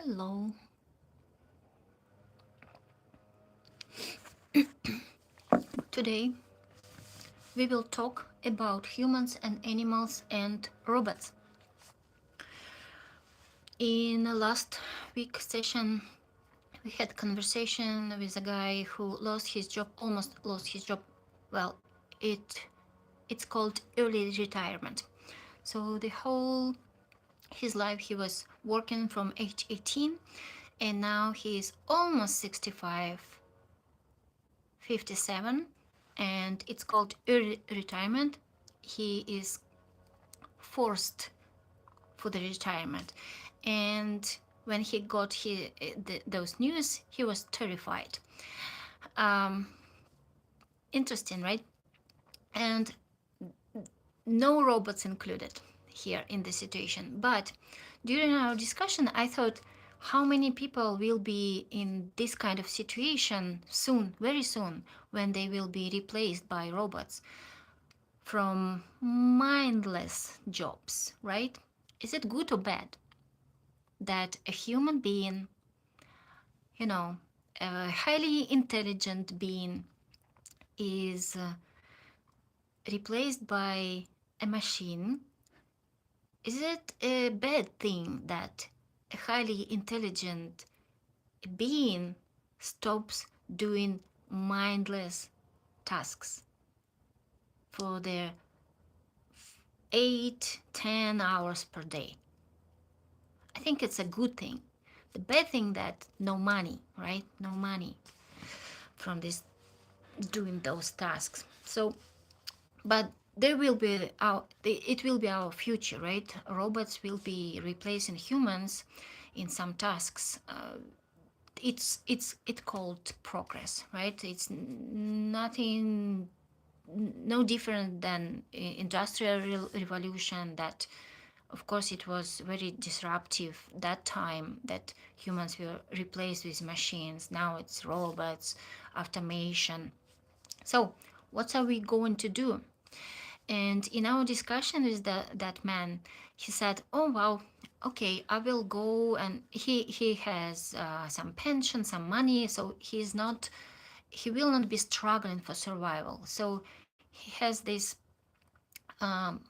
Hello. Today we will talk about humans and animals and robots. In the last week session, we had conversation with a guy who lost his job, almost lost his job. Well, it's called early retirement. So the whole his life he was working from age 18, and now he is almost 65, 57, and it's called early retirement. He is forced for the retirement, and when he got those news, he was terrified. um, Interesting, right? And no robots included here in this situation. But during our discussion, I thought, how many people will be in this kind of situation soon, very soon, when they will be replaced by robots from mindless jobs, right? Is it good or bad that a human being, you know, a highly intelligent being, is replaced by a machine? Is it a bad thing that a highly intelligent being stops doing mindless tasks for their 8-10 hours per day? I think it's a good thing. The bad thing that no money, right? No money from this doing those tasks. So, but there will be it will be our future, right? Robots will be replacing humans in some tasks. It's called progress, right? It's nothing, no different than industrial revolution. That, of course, it was very disruptive that time, that humans were replaced with machines. Now it's robots, automation. So what are we going to do? And in our discussion with that man, he said, "Oh wow, okay, I will go." And he has some pension, some money, so he will not be struggling for survival. So he has this um,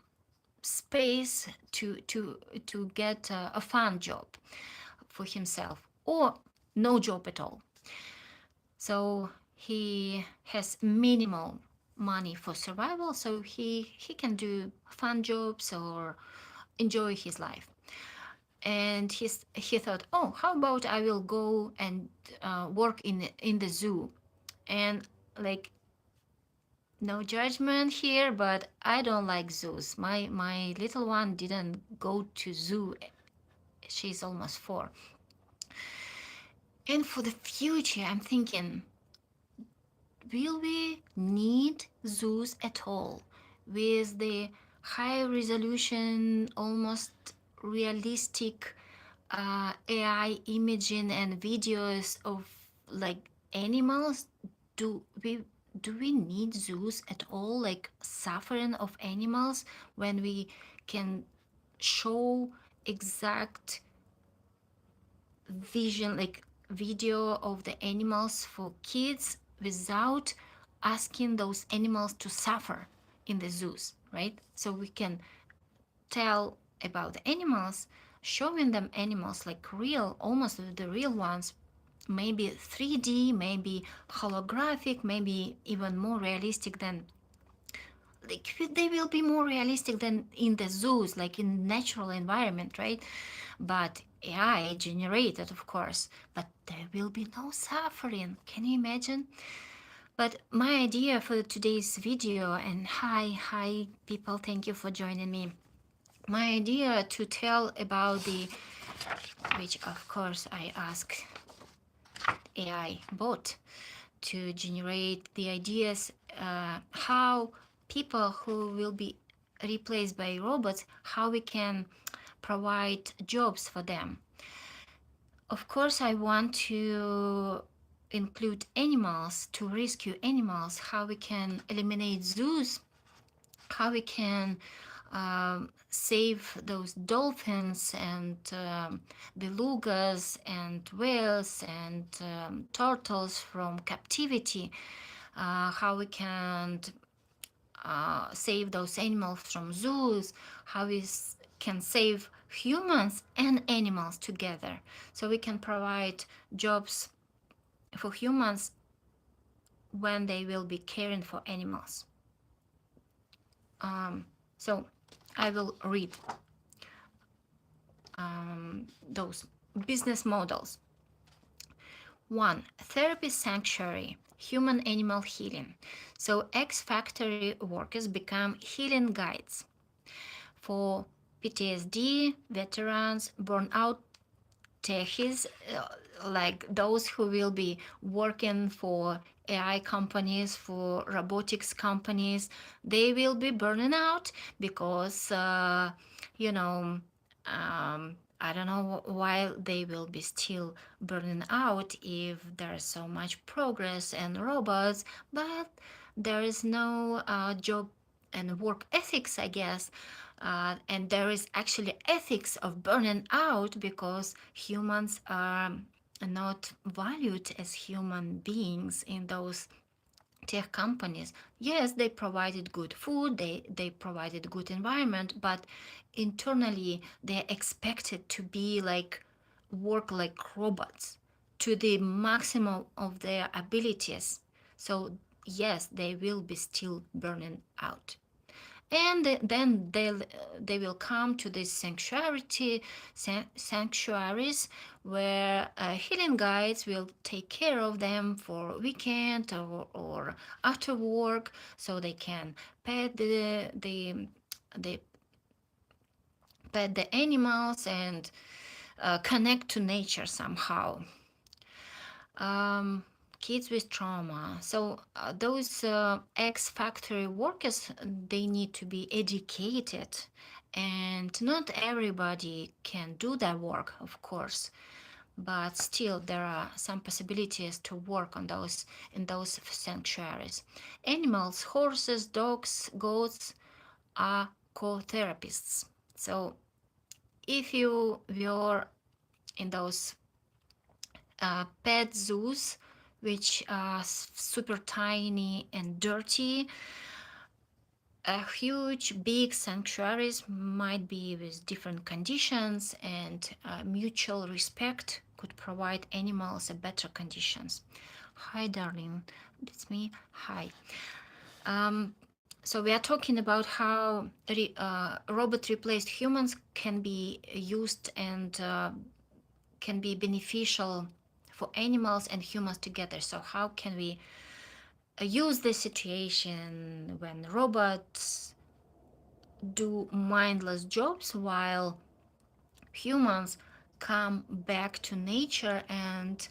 space to get a fun job for himself, or no job at all. So he has minimal money for survival, so he can do fun jobs or enjoy his life. And he thought, oh, how about I will go and work in the zoo. And, like, no judgment here, but I don't like zoos. My little one didn't go to zoo. She's almost 4. And for the future, I'm thinking, will we need zoos at all with the high resolution, almost realistic AI imaging and videos of, like, animals? Do we do we need zoos at all, like suffering of animals, when we can show exact vision, like video of the animals for kids, without asking those animals to suffer in the zoos, right? So we can tell about the animals, showing them animals like real, almost the real ones, maybe 3D, maybe holographic, maybe even more realistic than, like, they will be more realistic than in the zoos, like in natural environment, right? But AI generated, of course, but there will be no suffering. Can you imagine? But my idea for today's video, and hi people, thank you for joining me. My idea to tell about the, which of course I ask AI bot to generate the ideas, how people who will be replaced by robots, how we can provide jobs for them. Of course, I want to include animals, to rescue animals, how we can eliminate zoos, how we can save those dolphins and belugas and whales and turtles from captivity, how we can save those animals from zoos, how we can save humans and animals together. So we can provide jobs for humans when they will be caring for animals. So I will read those business models. 1. Therapy sanctuary, human animal healing. So ex factory workers become healing guides for PTSD, veterans, burnout techies, like those who will be working for AI companies, for robotics companies. They will be burning out because, you know, I don't know why they will be still burning out if there is so much progress and robots, but there is no job and work ethics, I guess. And there is actually ethics of burning out because humans are not valued as human beings in those tech companies. Yes, they provided good food, they provided good environment, but internally they're expected to be like work like robots to the maximum of their abilities. So yes, they will be still burning out. And then they will come to these sanctuaries where healing guides will take care of them for weekend or after work, so they can pet the pet the animals and connect to nature somehow. um, Kids with trauma. So those ex-factory workers, they need to be educated, and not everybody can do that work, of course. But still, there are some possibilities to work on those in those sanctuaries. Animals, horses, dogs, goats are co-therapists. So if you were in those pet zoos, which are super tiny and dirty. Huge, big sanctuaries might be with different conditions, and mutual respect could provide animals a better conditions. Hi, darling. It's me. Hi. So we are talking about how robot replaced humans can be used and can be beneficial for animals and humans together. So how can we use this situation when robots do mindless jobs while humans come back to nature and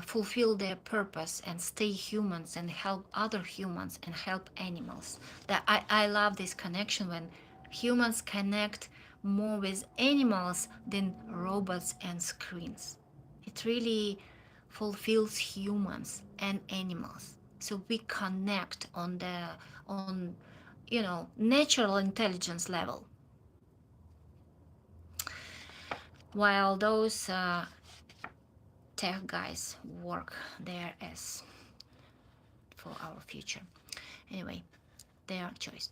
fulfill their purpose and stay humans and help other humans and help animals. That I love this connection when humans connect more with animals than robots and screens. It really fulfills humans and animals. So we connect on the on natural intelligence level, while those tech guys work there as for our future. Anyway, their choice.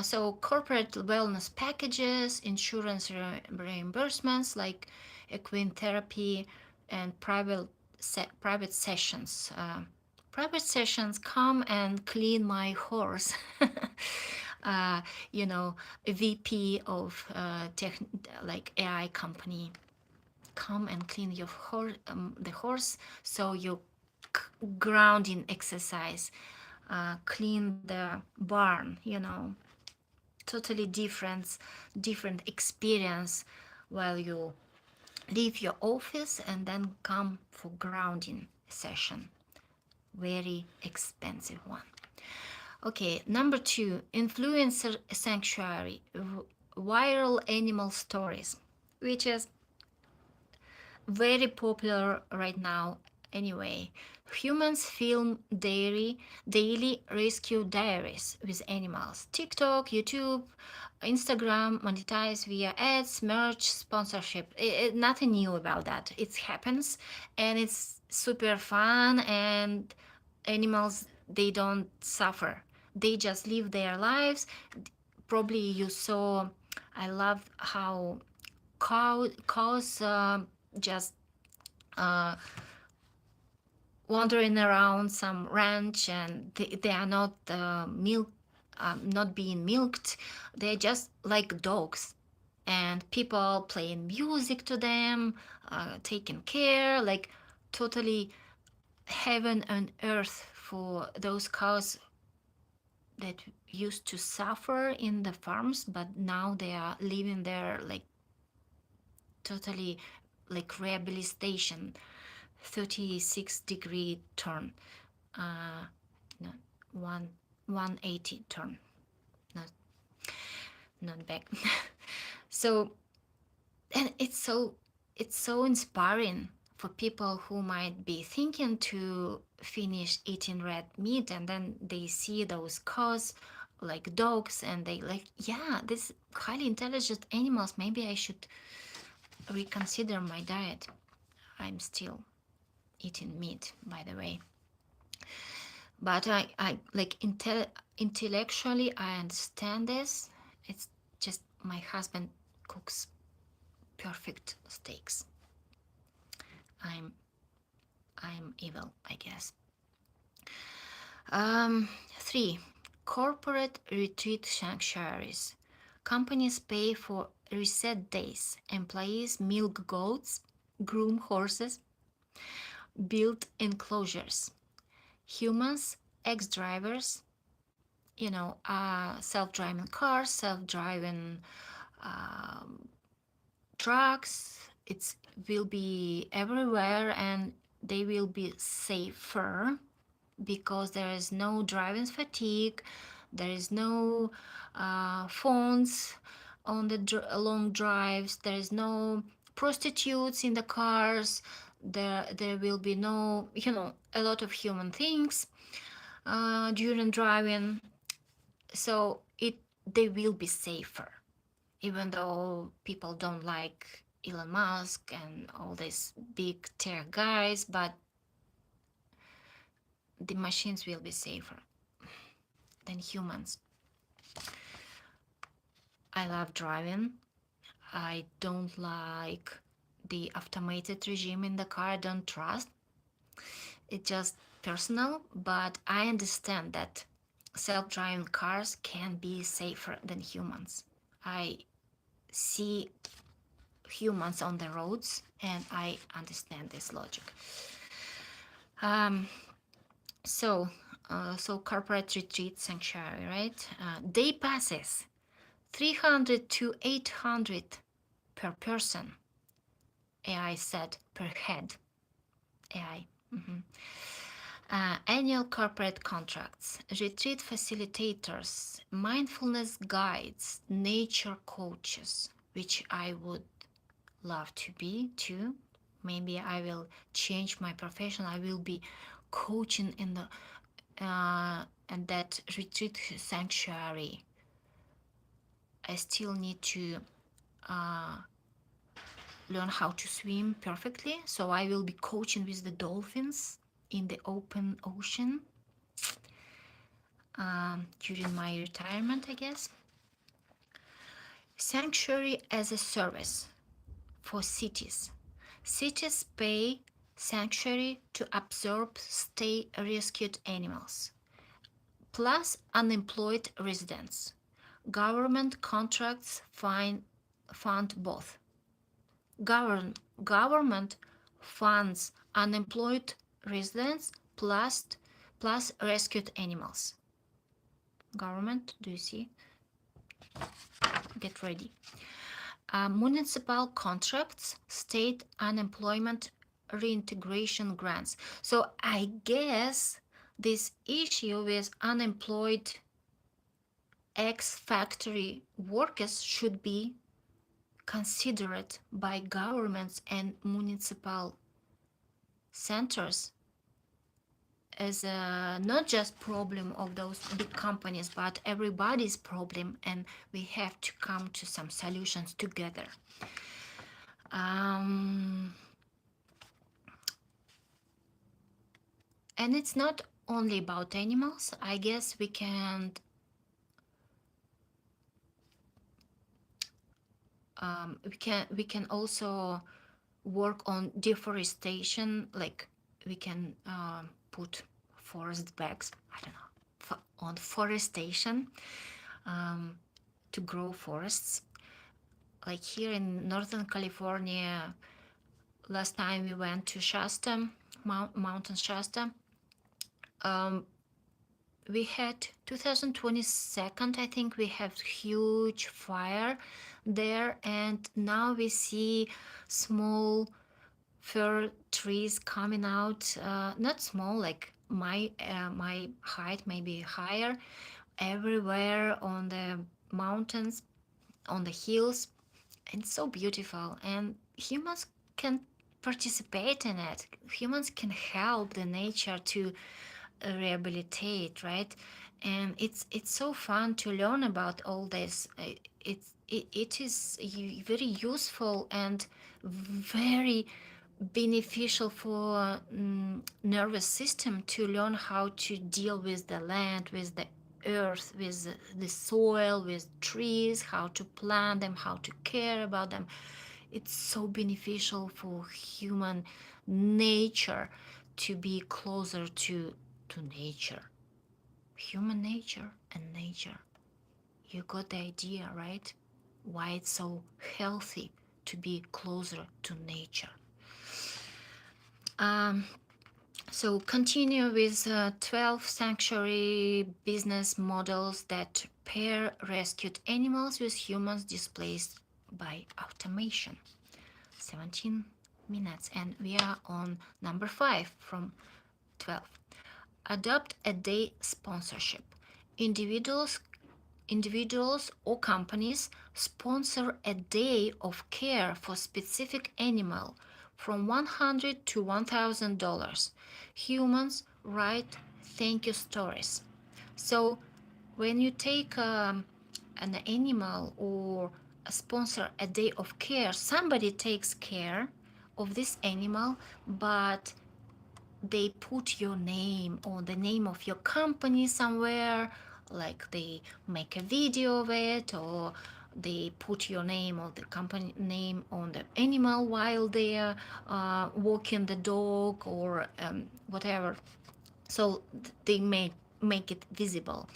So corporate wellness packages, insurance reimbursements like equine therapy, and private sessions. Private sessions, come and clean my horse. uh, a VP of like AI company, come and clean your the horse, so you grounding exercise, clean the barn, totally different experience while you leave your office and then come for grounding session. Very expensive one. Okay, number 2, influencer sanctuary, viral animal stories, which is very popular right now Anyway, humans film daily rescue diaries with animals. TikTok, YouTube, Instagram monetize via ads, merch, sponsorship. Nothing new about that. It happens and it's super fun, and animals, they don't suffer. They just live their lives. Probably you saw, I love how cows just uh, wandering around some ranch, and they are not not being milked. They're just like dogs, and people playing music to them, taking care, like totally heaven and earth for those cows that used to suffer in the farms, but now they are living there like totally like rehabilitation, 36-degree turn, uh, no, one 180 turn, not not back. So, and it's so inspiring for people who might be thinking to finish eating red meat, and then they see those cows like dogs, and they like, yeah, this highly intelligent animals, maybe I should reconsider my diet. I'm still eating meat, by the way. But I like intellectually I understand this. It's just my husband cooks perfect steaks. I'm I'm evil, I guess. 3. Corporate retreat sanctuaries. Companies pay for reset days. Employees milk goats, groom horses, build enclosures. Humans, ex-drivers, self-driving cars, self-driving um, trucks. It will be everywhere, and they will be safer because there is no driving fatigue, there is no phones on the long drives, there is no prostitutes in the cars, there will be no, a lot of human things during driving. So they will be safer, even though people don't like Elon Musk and all these big tech guys, but the machines will be safer than humans. I love driving. I don't like the automated regime in the car. I don't trust. It's just personal, but I understand that self-driving cars can be safer than humans. I see humans on the roads, and I understand this logic. Um, so, so corporate retreat sanctuary, right? Day passes, 300 to 800 per person. AI said per head. AI. Annual corporate contracts, retreat facilitators, mindfulness guides, nature coaches, which I would love to be too. Maybe I will change my profession. I will be coaching in the and that retreat sanctuary. I still need to uh, learn how to swim perfectly, so I will be coaching with the dolphins in the open ocean during my retirement, I guess. Sanctuary as a service for cities. Cities pay sanctuary to absorb stay rescued animals, plus unemployed residents. Government contracts fund both. Government funds unemployed residents plus rescued animals. Government, do you see? Get ready. Municipal contracts, state unemployment reintegration grants. So I guess this issue with unemployed ex-factory workers should be considered by governments and municipal centers as not just problem of those big companies, but everybody's problem, and we have to come to some solutions together. Um, and it's not only about animals. I guess we can also work on deforestation, like we can put forest bags, I don't know, on forestation, um, to grow forests. Like here in Northern California, last time we went to Shasta, Mountain Shasta, um, we had 2022, I think we have huge fire there, and now we see small fir trees coming out, not small, like my height, maybe higher, everywhere on the mountains, on the hills. It's so beautiful, and humans can participate in it. Humans can help the nature to rehabilitate, right? And it's so fun to learn about all this. It is very useful and very beneficial for nervous system to learn how to deal with the land, with the earth, with the soil, with trees, how to plant them, how to care about them. It's so beneficial for human nature to be closer to nature, human nature and nature. You got the idea, right? Why it's so healthy to be closer to nature. um, So continue with 12 sanctuary business models that pair rescued animals with humans displaced by automation. 17 minutes, and we are on number 5 from 12. Adopt a day sponsorship. Individuals Individuals or companies sponsor a day of care for specific animal from $100 to $1,000. Humans write thank you stories. So when you take an animal or sponsor a day of care, somebody takes care of this animal, but they put your name or the name of your company somewhere, like they make a video of it, or they put your name or the company name on the animal while they are walking the dog, or whatever. So they make it visible.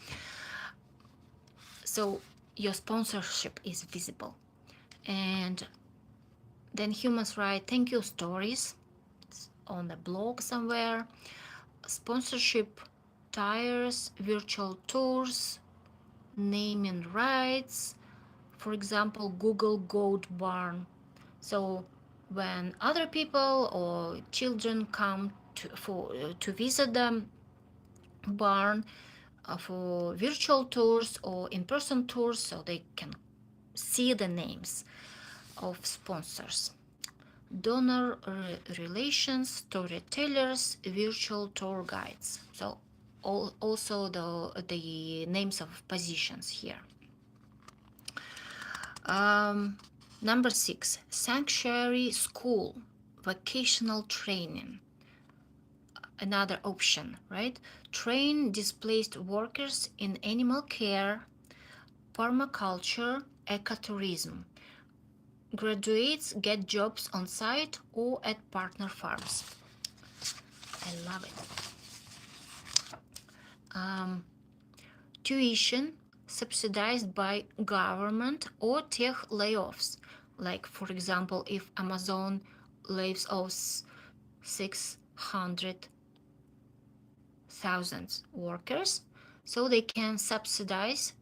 So your sponsorship is visible. And then humans write thank you stories on the blog somewhere. Sponsorship tires, virtual tours, naming rights, for example, Google Goat Barn. So when other people or children come to visit the barn for virtual tours or in-person tours, so they can see the names of sponsors. Donor relations, storytellers, virtual tour guides. So also the names of positions here. Number 6, sanctuary school, vocational training. Another option, right? Train displaced workers in animal care, permaculture, ecotourism. Graduates get jobs on site or at partner farms. I love it. Tuition subsidized by government or tech layoffs. Like, for example, if Amazon lays off 600,000 workers, so they can subsidize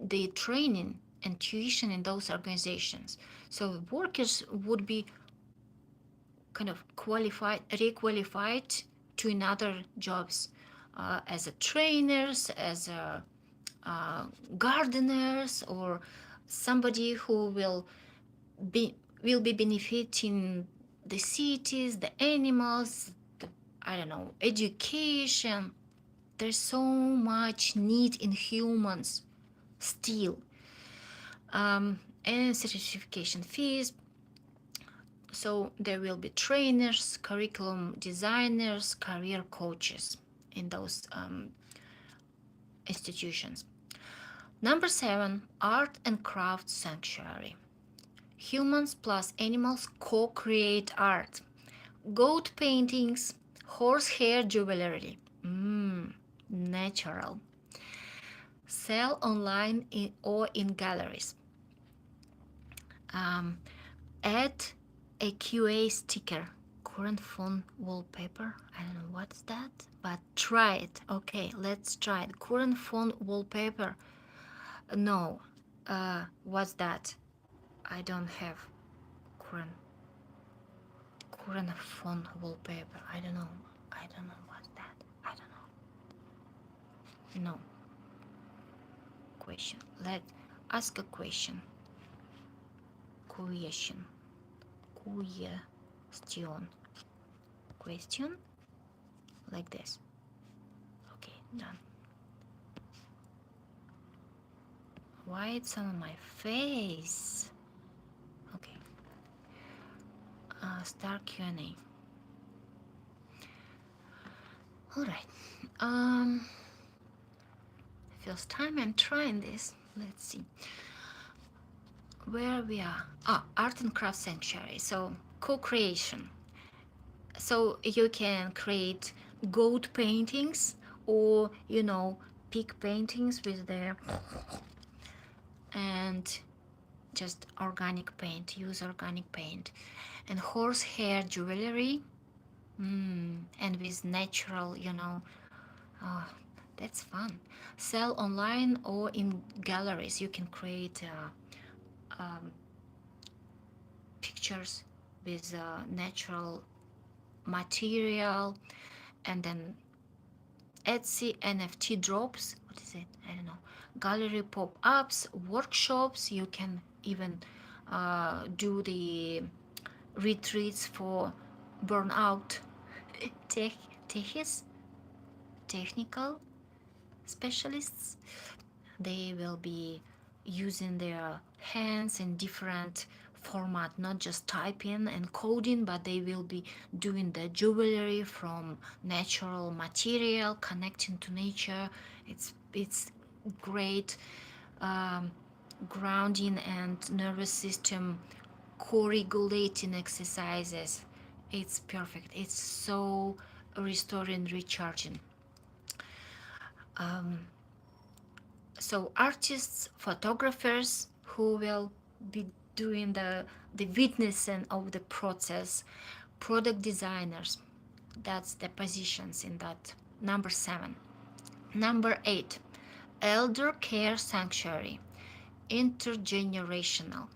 the training and tuition in those organizations. So workers would be kind of requalified to another jobs, as a trainers, as a gardeners, or somebody who be benefiting the cities, the animals, I don't know, education. There's so much need in humans still. And certification fees. So there will be trainers, curriculum designers, career coaches in those institutions. Number 7, art and craft sanctuary. Humans plus animals co-create art. Goat paintings, horsehair jewelry. Natural. Sell online or in galleries. Um, add a QA sticker. Current phone wallpaper. I don't know what's that, but try it. Okay, let's try it. Current phone wallpaper. No. What's that? I don't have current phone wallpaper. I don't know. I don't know what's that. I don't know. No. Question. Let's ask a question. Question. Question. Like this. Okay, done. Why it's on my face? Okay. Start Q&A. All right. First time I'm trying this. Let's see where we are. Art and craft sanctuary. So co-creation. So you can create goat paintings, or pig paintings with the and just organic paint. Use organic paint and horsehair jewelry. And with natural, oh, that's fun. Sell online or in galleries. You can create pictures with natural material, and then Etsy NFT drops. What is it? I don't know. Gallery pop-ups, workshops. You can even do the retreats for burnout technical specialists. They will be using their hands in different format, not just typing and coding, but they will be doing the jewelry from natural material, connecting to nature. It's great grounding and nervous system co-regulating exercises. It's perfect. It's so restoring, recharging. So artists, photographers who will be doing the witnessing of the process, product designers. That's the positions in that. Number 7. Number 8, elder care sanctuary, intergenerational.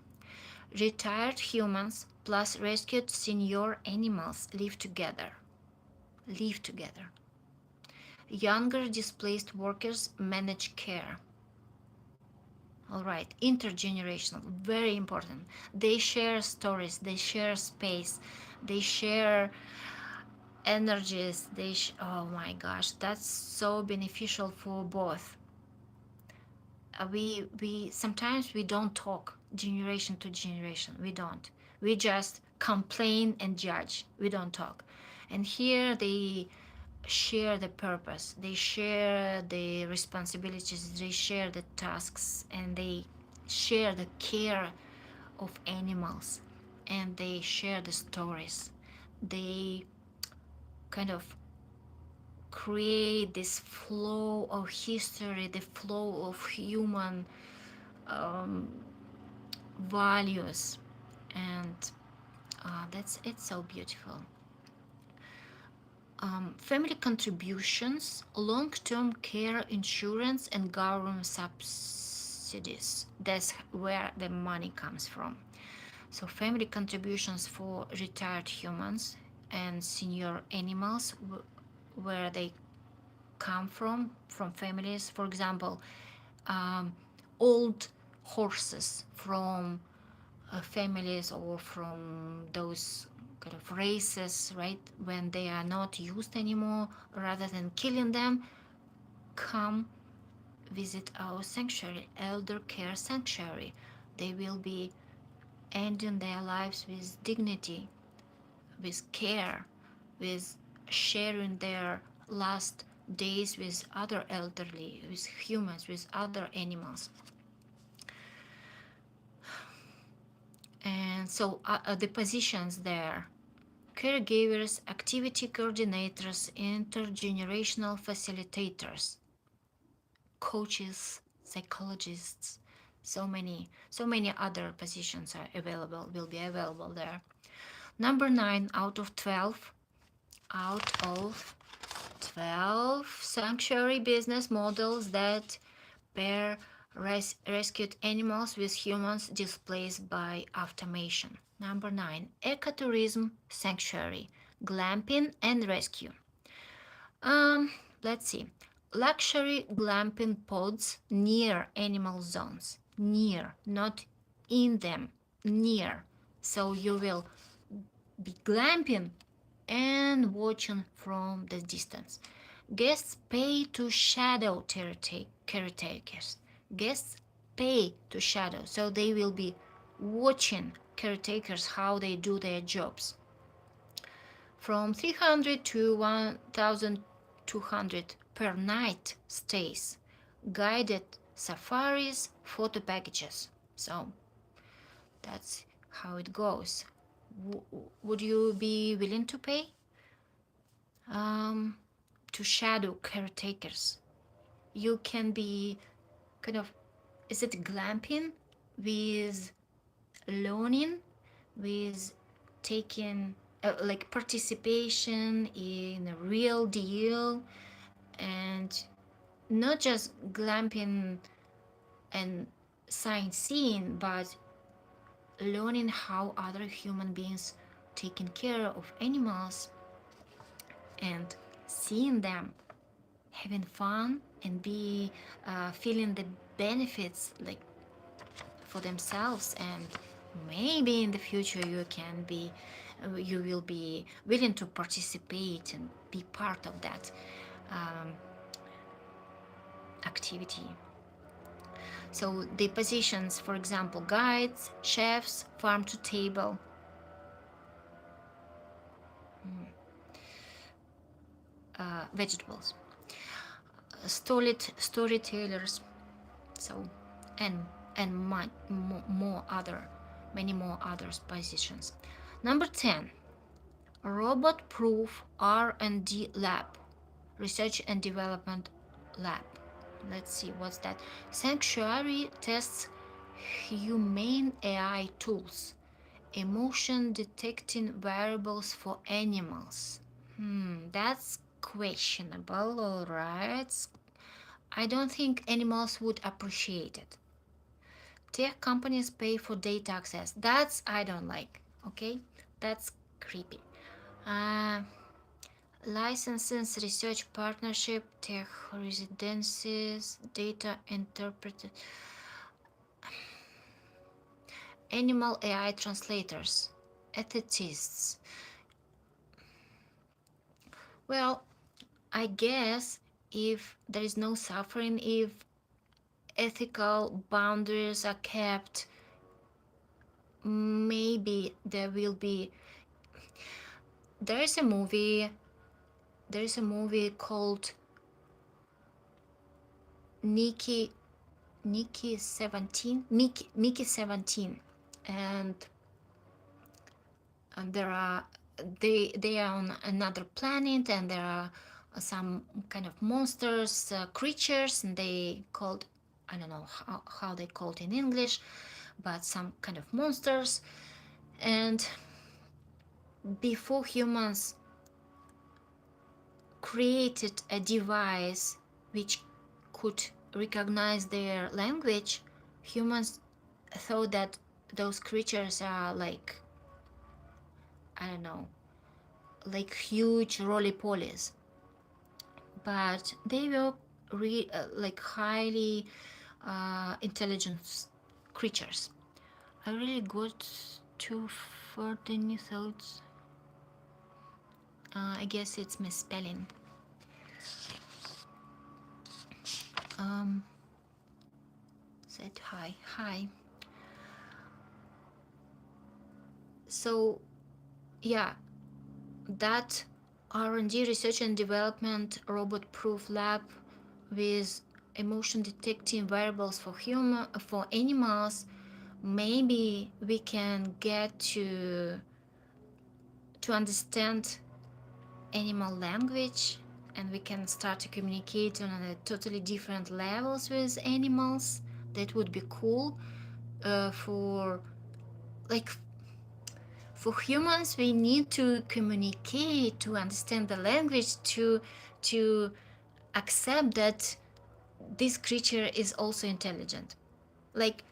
Retired humans plus rescued senior animals live together. Younger displaced workers manage care. All right, intergenerational, very important. They share stories, they share space, they share energies. Oh my gosh, that's so beneficial for both. We sometimes we don't talk generation to generation. We don't. We just complain and judge. We don't talk. And here they share the purpose, they share the responsibilities, they share the tasks, and they share the care of animals, and they share the stories. They kind of create this flow of history, the flow of human values, and it's so beautiful. Family contributions, long-term care insurance, and government subsidies. That's where the money comes from. So family contributions for retired humans and senior animals, where they come from families. For example, old horses from families, or from those kind of races, right, when they are not used anymore, rather than killing them, come visit our sanctuary, elder care sanctuary. They will be ending their lives with dignity, with care, with sharing their last days with other elderly, with humans, with other animals. And so the positions there: caregivers, activity coordinators, intergenerational facilitators, coaches, psychologists, so many other positions are available, will be available there. Number 9 out of 12 sanctuary business models that pair rescued animals with humans displaced by automation. Number 9, ecotourism sanctuary, glamping and rescue. Um, let's see. Luxury glamping pods near animal zones. Near, not in them. Near. So you will be glamping and watching from the distance. Guests pay to shadow caretakers. Guests pay to shadow, so they will be watching caretakers how they do their jobs. From 300 to 1,200 per night stays, guided safaris, photo packages. So that's how it goes. Would you be willing to pay to shadow caretakers? You can be kind of, is it glamping with learning, with taking like participation in a real deal, and not just glamping and sightseeing, but learning how other human beings taking care of animals and seeing them having fun and be feeling the benefits like for themselves. And maybe in the future you will be willing to participate and be part of that um, activity. So the positions, for example, guides, chefs, farm to table, vegetables, storytellers, so and many more other positions. Number 10, robot proof R&D lab, research and development lab. Let's see what's that. Sanctuary tests humane AI tools, emotion detecting variables for animals. That's questionable, alright. I don't think animals would appreciate it. Tech companies pay for data access. That's I don't like. Okay, that's creepy. Uh, Licenses, research partnership, tech residencies, data interpreted, animal AI translators, ethicists. Well, I guess if there is no suffering, if ethical boundaries are kept, maybe there will be. There is a movie called Nikki 17, Mickey 17, and there are they are on another planet, and there are some kind of monsters, creatures, and they called, I don't know how they called in English, but some kind of monsters. And before humans created a device which could recognize their language, humans thought that those creatures are like, I don't know, like huge roly-polies, but they were like highly intelligent creatures. I really got too further any thoughts. I guess it's misspelling. Um, said hi. Hi. So yeah, that R&D research and development robot proof lab with emotion detecting variables for animals, maybe we can get to understand animal language, and we can start to communicate on a totally different levels with animals. That would be cool. For like for humans, we need to communicate, to understand the language, to accept that this creature is also intelligent. Like,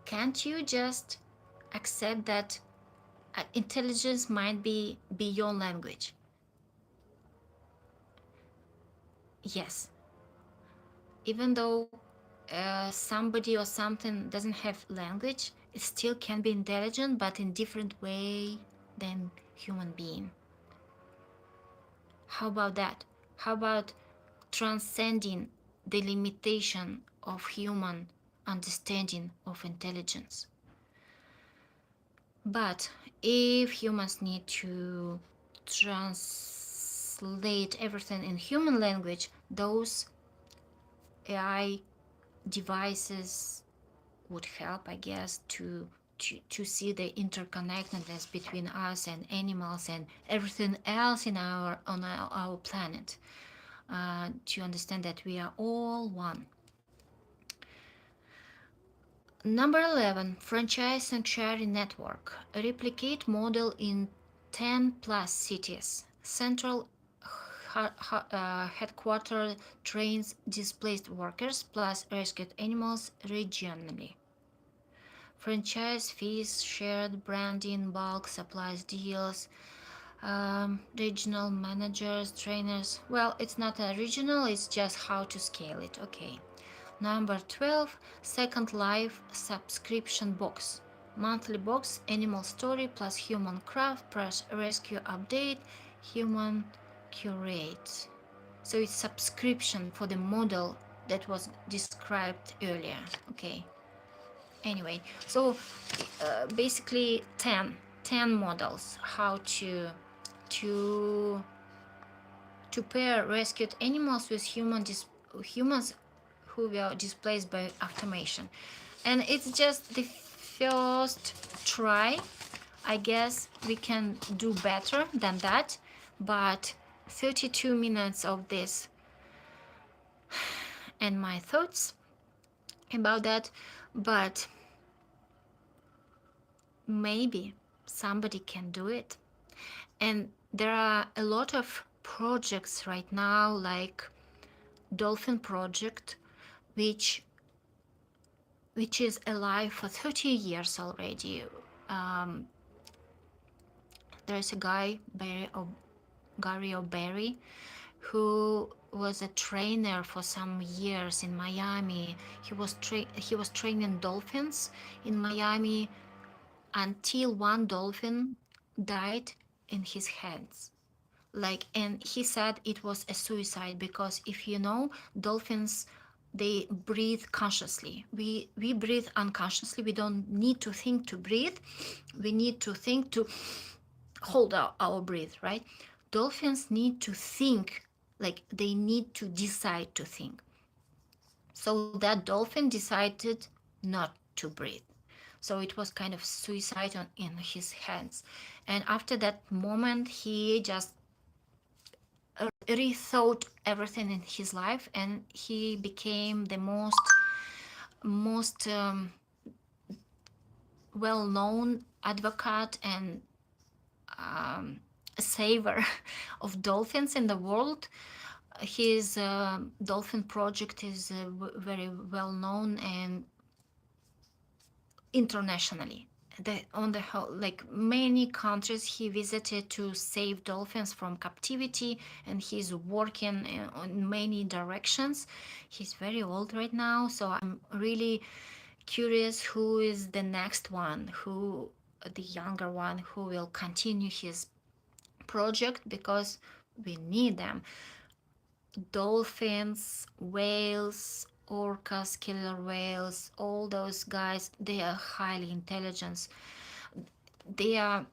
can't you just accept that intelligence might be beyond language? Yes, even though somebody or something doesn't have language, it still can be intelligent, but in different way than human being. How about that? How about transcending the limitation of human understanding of intelligence? But if humans need to translate everything in human language, those AI devices would help, I guess, to see the interconnectedness between us and animals and everything else in our planet, to understand that we are all one. Number 11, franchise sanctuary network. A replicate model in 10 plus cities. Central headquarter trains displaced workers plus rescued animals regionally. Franchise fees, shared branding, bulk supplies deals, regional managers, trainers. Well, it's not a regional, it's just how to scale it. Okay. Number 12, Second Life subscription box. Monthly box, animal story plus human craft plus rescue update, human curate. So it's subscription for the model that was described earlier. Okay. Anyway, so basically 10 models how to to pair rescued animals with humans who were displaced by automation. And it's just the first try. I guess we can do better than that, but 32 minutes of this and my thoughts about that. But maybe somebody can do it. And there are a lot of projects right now, like Dolphin Project, which is alive for 30 years already. Um, there's a guy, Gary O'Berry, who was a trainer for some years in Miami. He was training dolphins in Miami until one dolphin died in his hands. Like, and he said it was a suicide because, if you know, dolphins, they breathe consciously. We breathe unconsciously. We don't need to think to breathe. We need to think to hold our breath, right? Dolphins need to think, like they need to decide to think. So that dolphin decided not to breathe. So it was kind of suicide in his hands. And after that moment, he just rethought everything in his life, and he became the most well-known advocate and saver of dolphins in the world. His dolphin project is very well known and internationally. On the whole, like many countries he visited to save dolphins from captivity, and he's working on many directions. He's very old right now, so I'm really curious who is the next one, who the younger one who will continue his project because we need them. Dolphins, whales, orcas, killer whales, all those guys, they are highly intelligent. They are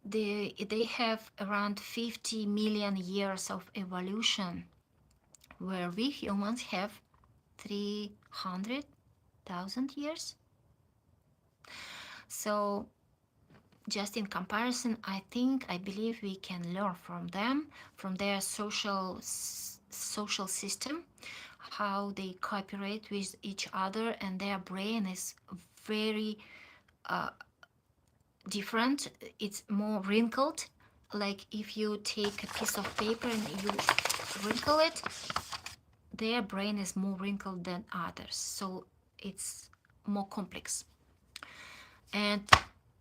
they have around 50 million years of evolution, where we humans have 300,000 years. So just in comparison, I believe we can learn from them, from their social system, how they cooperate with each other, and their brain is very uh, different. It's more wrinkled. Like if you take a piece of paper and you wrinkle it, their brain is more wrinkled than others, so it's more complex. And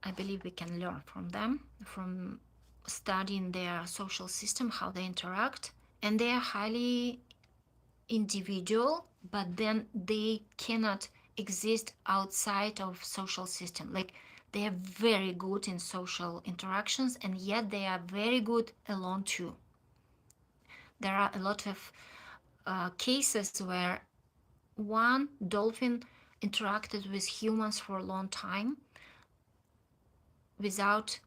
I believe we can learn from them, from studying their social system, how they interact. And they are highly individual, but then they cannot exist outside of social system. Like they are very good in social interactions, and yet they are very good alone too. There are a lot of cases where one dolphin interacted with humans for a long time without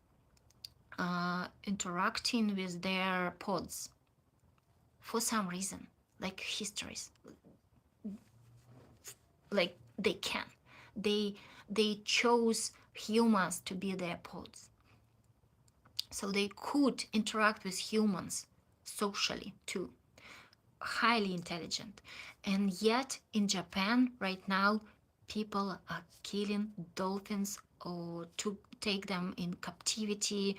interacting with their pods for some reason, like histories, like they can, they they chose humans to be their pods, so they could interact with humans socially too. Highly intelligent. And yet in Japan right now, people are killing dolphins or to take them in captivity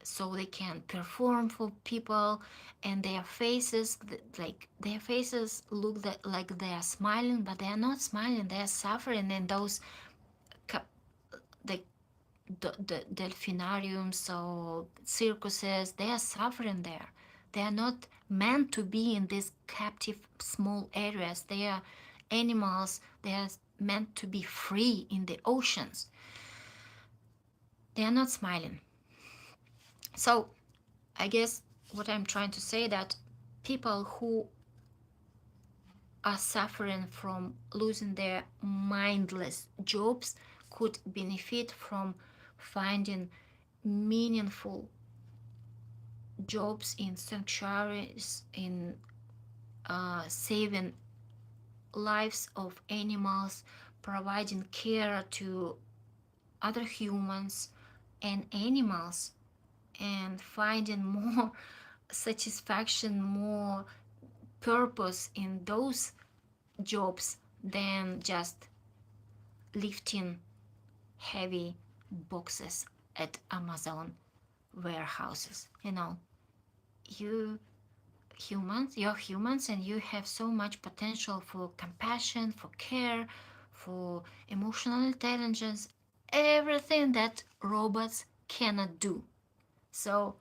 so they can perform for people, and their faces, like their faces look like they are smiling, but they are not smiling, they are suffering. And those the delphinariums or circuses, they are suffering there. They are not meant to be in these captive small areas. They are animals, they are meant to be free in the oceans. They are not smiling. So I guess what I'm trying to say, that people who are suffering from losing their mindless jobs could benefit from finding meaningful jobs in sanctuaries, in saving lives of animals, providing care to other humans and animals, and finding more satisfaction, more purpose in those jobs than just lifting heavy boxes at Amazon warehouses. You you're humans, and you have so much potential for compassion, for care, for emotional intelligence, everything that robots cannot do. So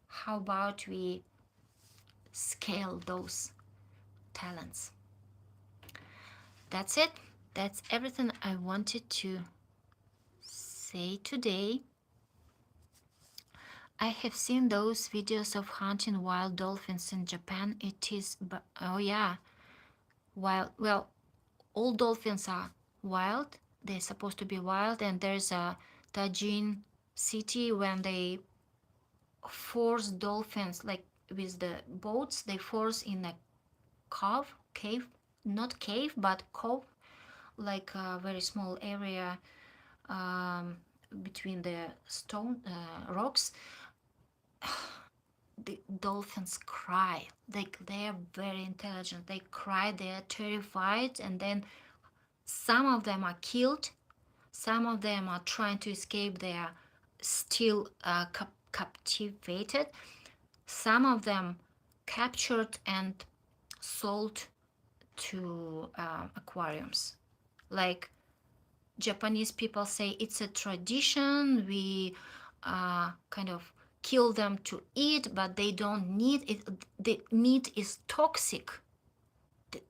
how about we scale those talents? That's it. That's everything I wanted to say today. I have seen those videos of hunting wild dolphins in Japan. It is, oh yeah, wild. Well, all dolphins are wild. They're supposed to be wild. And there's a Tajin city when they force dolphins, like with the boats, they force in a cave, not cave, but cove, like a very small area between the stone rocks. The dolphins cry, like they are very intelligent, they cry, they are terrified, and then some of them are killed, some of them are trying to escape, they are still captivated, some of them captured and sold to aquariums. Like Japanese people say, it's a tradition, we kind of kill them to eat, but they don't need it. The meat is toxic.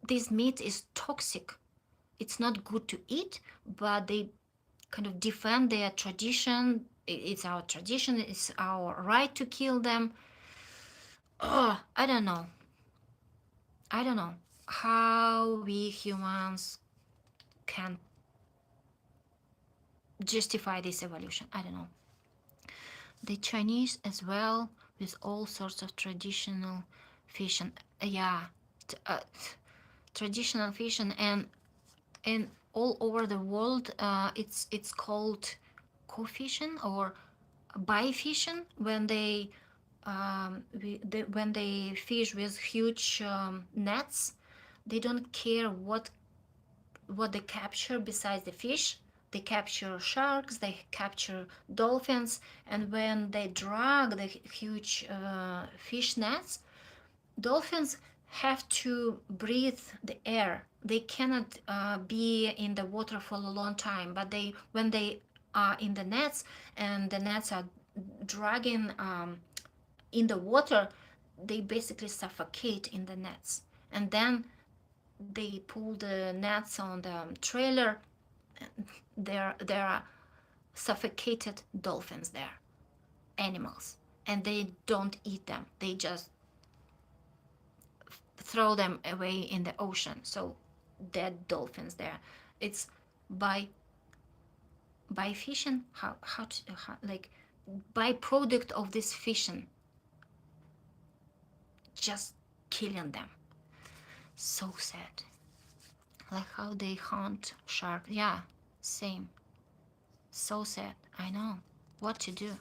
This meat is toxic. It's not good to eat, but they kind of defend their tradition. it's our tradition, it's our right to kill them. Oh, I don't know how we humans can justify this evolution. I don't know. The Chinese as well, with all sorts of traditional fishing. Yeah, t- uh, traditional fishing, and all over the world, it's called co-fishing or bi-fishing, when when they fish with huge nets. They don't care what they capture besides the fish. They capture sharks, they capture dolphins, and when they drag the huge fish nets, dolphins have to breathe the air. They cannot be in the water for a long time, but when they are in the nets and the nets are dragging in the water, they basically suffocate in the nets. And then they pull the nets on the trailer. There are suffocated dolphins there, animals, and they don't eat them. They just throw them away in the ocean. So dead dolphins there. It's by by fishing. How like byproduct of this fishing, just killing them. So sad. Like how they hunt shark. Yeah, same. So sad. I know. What to do?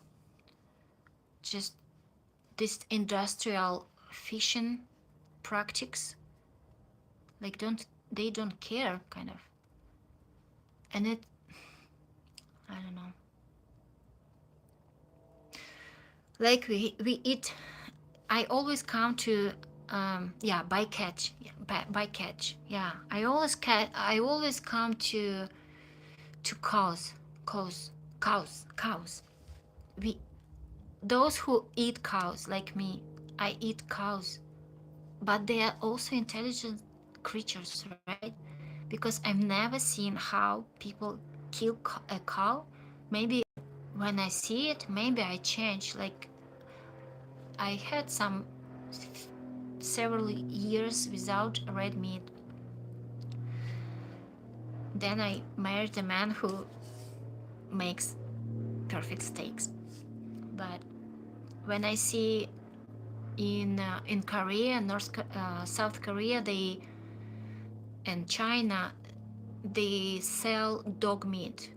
Just this industrial fishing practice. Like they don't care, kind of. And I don't know. Like we eat. I always come to yeah, bycatch. Yeah, bycatch. Yeah, I always come to cows. We Those who eat cows like me, I eat cows, but they are also intelligent creatures, right? Because I've never seen how people kill a cow. Maybe when I see it, maybe I change. Like I had several years without red meat. Then I married a man who makes perfect steaks. But when I see in Korea, South Korea, and China, they sell dog meat.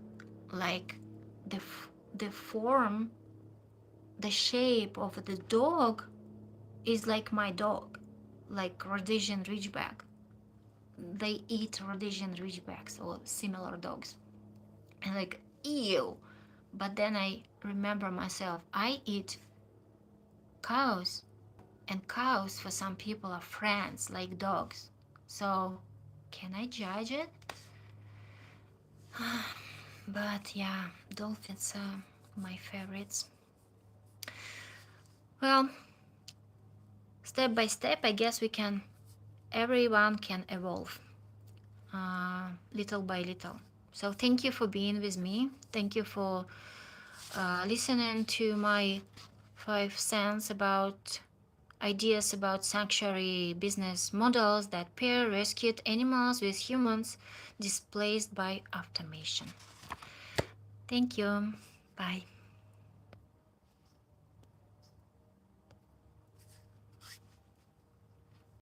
Like the the form, the shape of the dog is like my dog, like Rhodesian Ridgeback. They eat Rhodesian Ridgebacks or similar dogs, and like ew. But then I remember myself. I eat cows, and cows for some people are friends like dogs. So can I judge it? But yeah, dolphins are my favorites. Well, step by step, I guess everyone can evolve little by little. So thank you for being with me. Thank you for listening to my 5 cents about ideas about sanctuary business models that pair rescued animals with humans displaced by automation. Thank you. Bye.